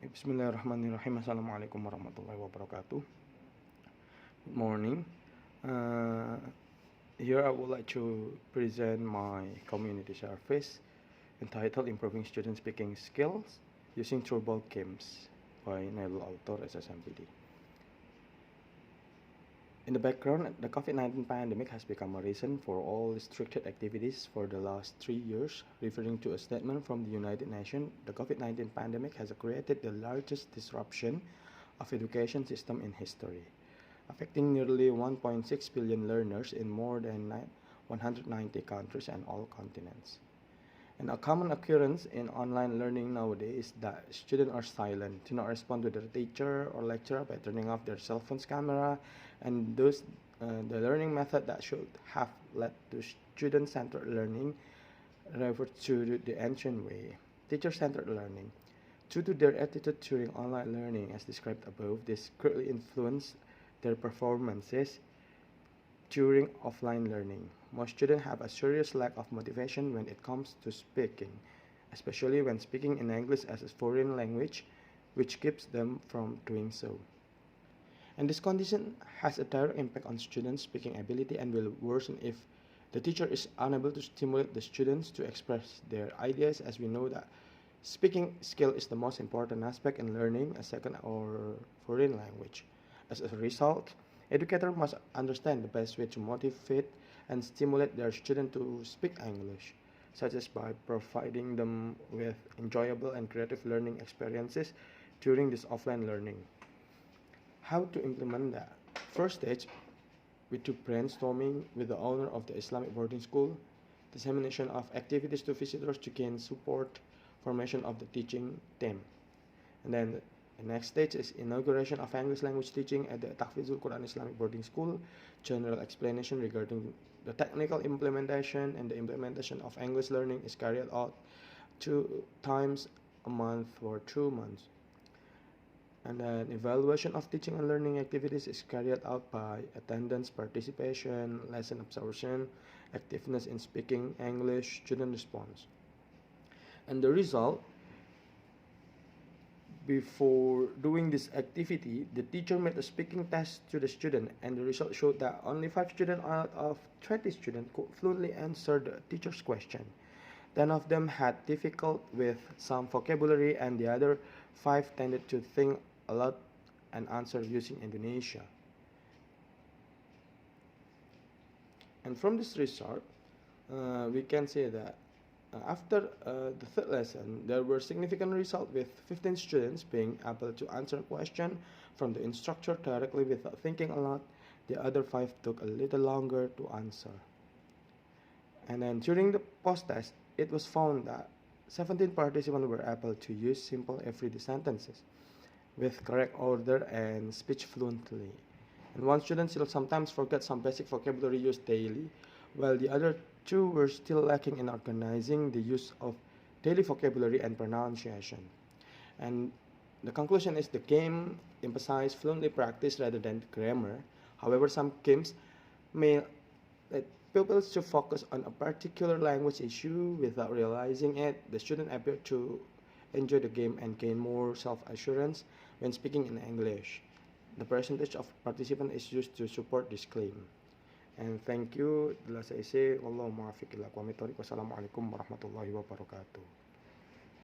Bismillahirrahmanirrahim. Assalamualaikum warahmatullahi wabarakatuh. Good morning. Uh, Here I would like to present my community service entitled Improving Student Speaking Skills Using Trouble Games by Nailul Autor SSMPD. In the background, the COVID-19 pandemic has become a reason for all restricted activities for the last 3 years. Referring to a statement from the United Nations, the COVID-19 pandemic has created the largest disruption of education system in history, affecting nearly 1.6 billion learners in more than 190 countries and all continents. And a common occurrence in online learning nowadays is that students are silent, do not respond to their teacher or lecturer by turning off their cell phone's camera, and thus the learning method that should have led to student-centered learning referred to the ancient way, teacher-centered learning. Due to their attitude during online learning, as described above, this greatly influenced their performances during offline learning. Most students have a serious lack of motivation when it comes to speaking, especially when speaking in English as a foreign language, which keeps them from doing so. And this condition has a direct impact on students' speaking ability and will worsen if the teacher is unable to stimulate the students to express their ideas, as we know that speaking skill is the most important aspect in learning a second or foreign language. As a result, educators must understand the best way to motivate and stimulate their students to speak English, such as by providing them with enjoyable and creative learning experiences during this offline learning. How to implement that? First stage, we took brainstorming with the owner of the Islamic boarding school, dissemination of activities to visitors to gain support, formation of the teaching team. And then the next stage is inauguration of English language teaching at the Tahfizul Quran Islamic boarding school, general explanation regarding the technical implementation, and the implementation of English learning is carried out 2 times a month for 2 months. And then evaluation of teaching and learning activities is carried out by attendance, participation, lesson absorption, activeness in speaking English, student response. And the result, before doing this activity, the teacher made a speaking test to the student, and the result showed that only 5 students out of 20 students could fluently answer the teacher's question. 10 of them had difficulty with some vocabulary, and the other 5 tended to think a lot and answer using Indonesia. And from this result, we can say that after the third lesson, there were significant results with 15 students being able to answer a question from the instructor directly without thinking a lot. The other 5 took a little longer to answer. And then during the post-test, it was found that 17 participants were able to use simple everyday sentences with correct order and speech fluently. And one student still sometimes forget some basic vocabulary used daily, while the other 2 were still lacking in organizing the use of daily vocabulary and pronunciation. And the conclusion is the game emphasizes fluently practice rather than grammar. However, some games may let pupils to focus on a particular language issue without realizing it. The student appear to enjoy the game and gain more self-assurance when speaking in English. The percentage of participants is used to support this claim. And thank you. Telah selesai. Wallahu muwaffiq ila aqwamit thoriq. Wassalamualaikum warahmatullahi wabarakatuh.